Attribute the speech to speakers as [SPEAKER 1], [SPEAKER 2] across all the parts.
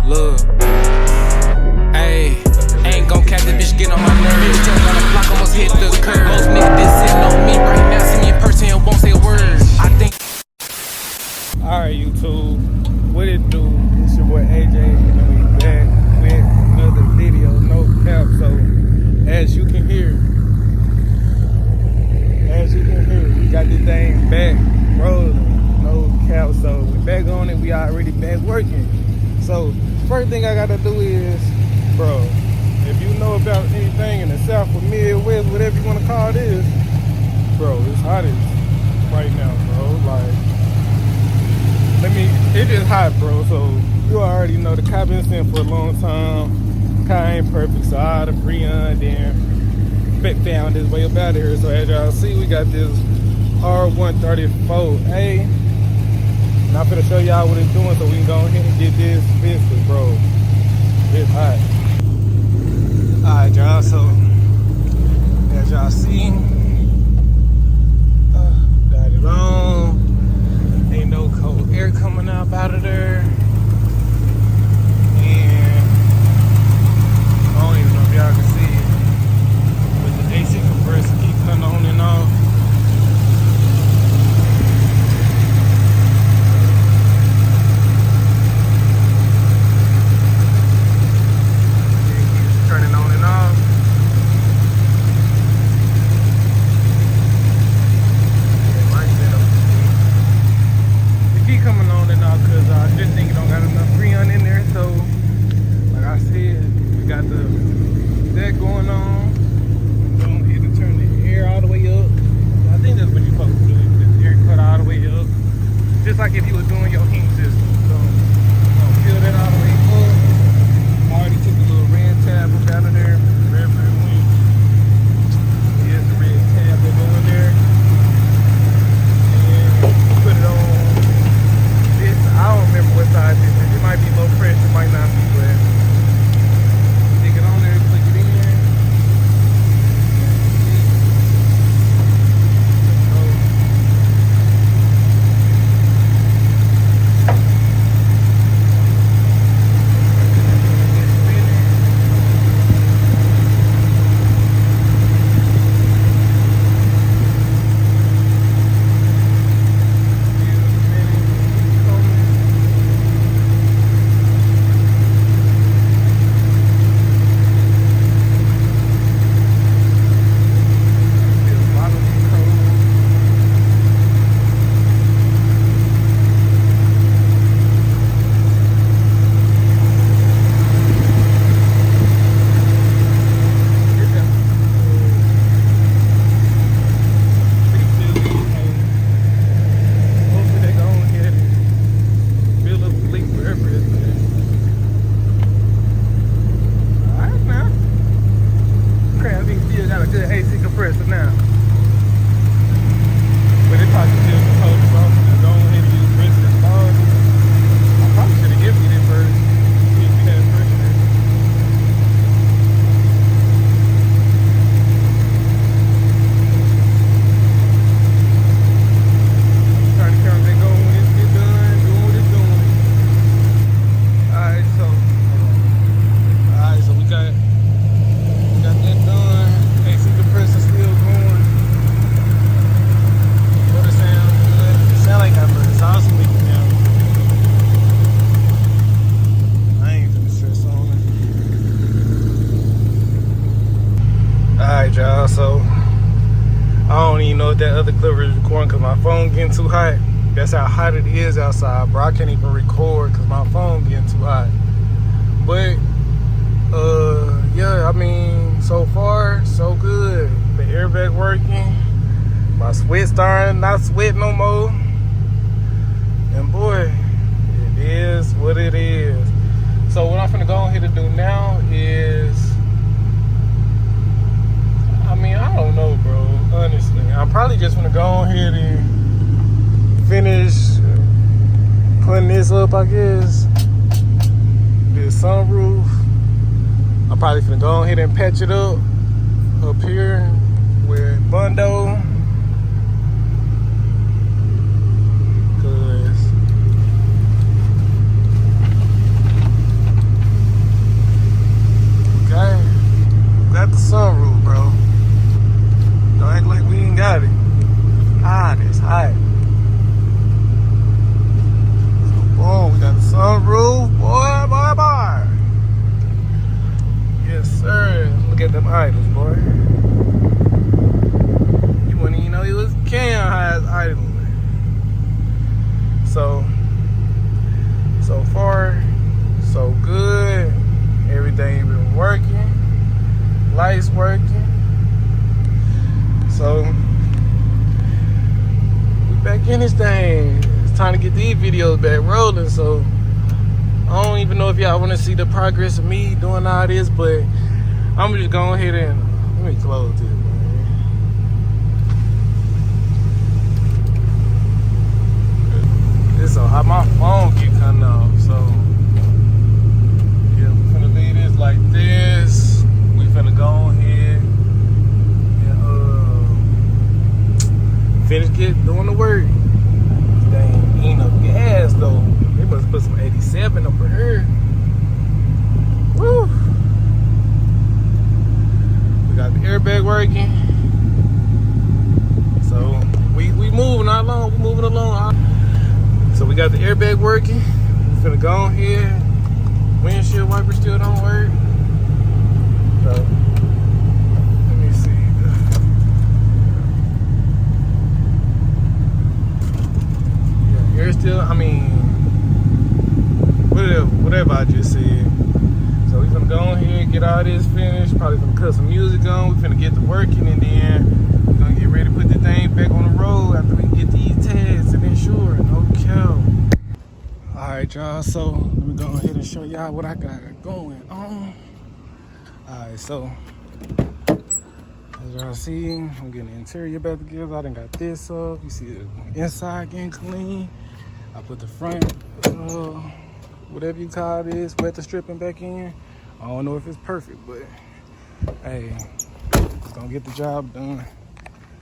[SPEAKER 1] Look, ayy, ain't gon' catch the bitch, get on my nerves. Just on the block, almost hit the curb. Most niggas been sitting on me right now. See me in person and won't say a word. I think.
[SPEAKER 2] Alright, YouTube, what it do? It's your boy AJ, and we back with another video, no cap. So, as you can hear, we got this thing back rolling, no cap. So, we back on it, we already back working. So, first thing I gotta do is, bro, if you know about anything in the South or Midwest, whatever you wanna call this, bro, it's hot as right now, bro. Like, it is hot, bro. So you already know the car been sitting for a long time. Car ain't perfect, so I had a Freon, then found his way up out of here. So as y'all see, we got this R134A. And I'm finna show y'all what it's doing so we can go ahead and get this fixed, bro. It's hot. Alright, y'all, so as y'all see, got it on. Ain't no cold air coming up out of there. And I don't even know if y'all can see it, but the AC compressor keep cutting on and off. It keeps turning on and off. Coming on and off because I just think it don't got enough Freon in there. So like I said, we got that going on. Go ahead and turn the air all the way up. I think that's what you're supposed to do, the air cut all the way up, just like if you were doing your heat system. So I'm gonna fill that all the way up. I already took the little red tab up out of there, red wing. Here's the red tab that go in there, and put it on. I don't remember what size it is. It might be low pressure, it might not be, but stick it on there, click it in. Y'all, so I don't even know if that other clip is recording because my phone getting too hot. That's how hot it is outside, bro. I can't even record because my phone getting too hot. But yeah, I mean, so far so good. The airbag working, my sweat starting not sweat no more, and boy, it is what it is. So what I'm finna go ahead and do now is, I mean, I don't know, bro, honestly. I'm probably just gonna go ahead and finish putting this up, I guess. This sunroof. I'm probably gonna go ahead and patch it up here with Bundo. Cause videos back rolling, so I don't even know if y'all want to see the progress of me doing all this, but I'm just going ahead and let me close this, man. It's so hot, my phone keep cutting off, so yeah, we finna leave this like this. We finna go ahead and finish doing the work. They ain't eating up gas though. They must put some 87 up here. Woo! We got the airbag working. So we moving along. We moving along. So we got the airbag working. We finna go ahead. Windshield wiper still don't work. So let me see. Yeah, air still. I mean, whatever I just said. So we finna go ahead, get all this finished. Probably gonna cut some music on. We finna get to working, and then we're gonna get ready to put the thing back on the road after we get these tags and insurance. Okay. Alright, y'all. So let me go ahead and show y'all what I got going on. Alright, so as y'all see, I'm getting the interior back together. I done got this up. You see the inside getting clean. I put the front, whatever you call this, wet the stripping back in. I don't know if it's perfect, but hey, it's gonna get the job done.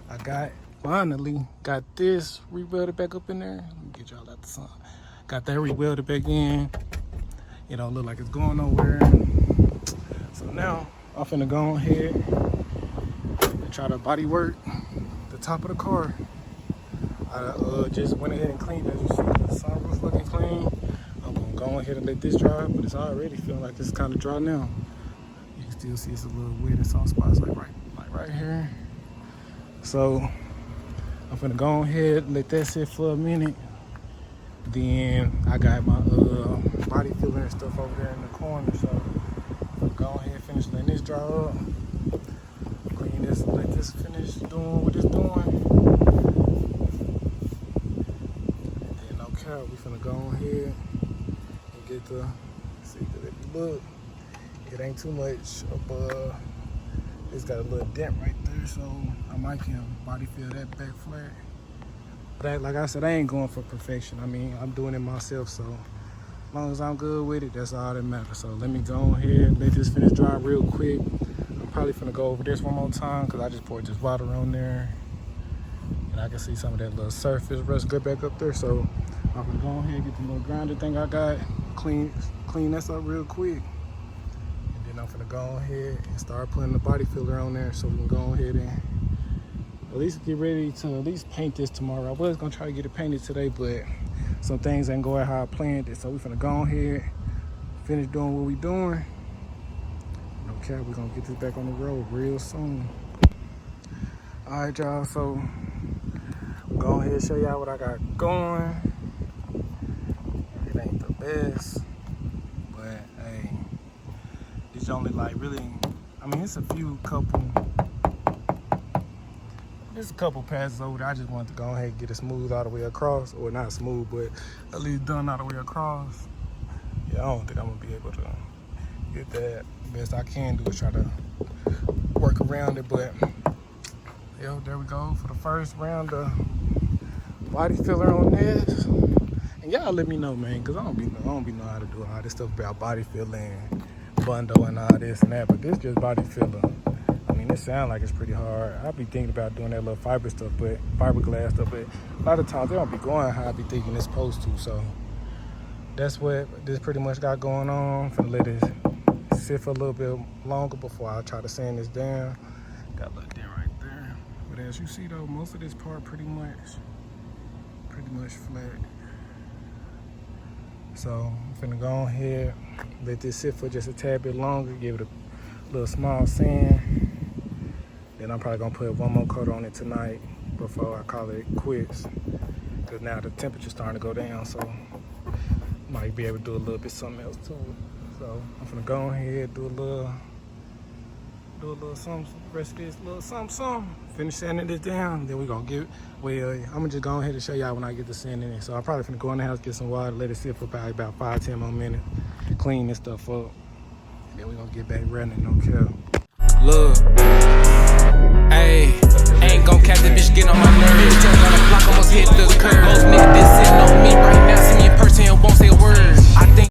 [SPEAKER 2] I finally got this rewelded back up in there. Let me get y'all out the sun. Got that rewelded back in. It don't look like it's going nowhere. So now I'm finna go ahead and try to body work the top of the car. I just went ahead and cleaned it. As you see, the sunroof looking clean. I'm gonna go ahead and let this dry, but it's already feeling like it's kind of dry now. You can still see it's a little wet in some spots, like right here. So I'm finna go ahead and let that sit for a minute. Then I got my body filler and stuff over there in the corner. So I'm gonna go ahead and finish letting this dry up. Clean this, let this finish doing what it's doing. We finna go ahead and get the, see, if you look, it ain't too much above, it's got a little dent right there, so I might can body fill that back flat. But like I said, I ain't going for perfection. I mean, I'm doing it myself, so as long as I'm good with it, that's all that matters. So let me go ahead and let this finish dry real quick. I'm probably finna go over this one more time because I just poured this water on there. And I can see some of that little surface rust good back up there, so I'm gonna go ahead and get the little grinder thing I got, clean this up real quick. And then I'm gonna go ahead and start putting the body filler on there so we can go ahead and at least get ready to at least paint this tomorrow. I was gonna try to get it painted today, but some things ain't going how I planned it. So we're gonna go ahead, finish doing what we doing. Okay, we're gonna get this back on the road real soon. All right, y'all, so go ahead and show y'all what I got going. It ain't the best, but hey, it's only like really, I mean, it's a couple passes over there. I just wanted to go ahead and get it smooth all the way across, or not smooth, but at least done all the way across. Yeah, I don't think I'm gonna be able to get that. Best I can do is try to work around it, but yeah, there we go for the first round of body filler on this. And y'all let me know, man, because I don't be know how to do all this stuff about body filling, bundle and all this and that, but this just body filler. I mean, it sounds like it's pretty hard. I be thinking about doing that little fiberglass stuff, but a lot of times they don't be going how I be thinking it's supposed to. So that's what this pretty much got going on. I'm finna let it sit for a little bit longer before I try to sand this down. Got a little dent right there. But as you see though, most of this part pretty much flat. So I'm finna go ahead, let this sit for just a tad bit longer, give it a little small sand. Then I'm probably gonna put one more coat on it tonight before I call it quits. Cause now the temperature's starting to go down, so might be able to do a little bit something else to it. So I'm finna go ahead, do a do a little something, rest of this little something. Finish sanding this down, then we gonna get, well, I'm gonna just go ahead and show y'all when I get the sanding in. So I'm probably finna go in the house, get some water, let it sit for probably about 5-10 more minutes, clean this stuff up. Then we gonna get back running, no care.
[SPEAKER 1] Look, ayy, ain't gon' catch the bitch, get on my nerves. Just on the block, almost hit the curb. Most niggas been sitting on me right now.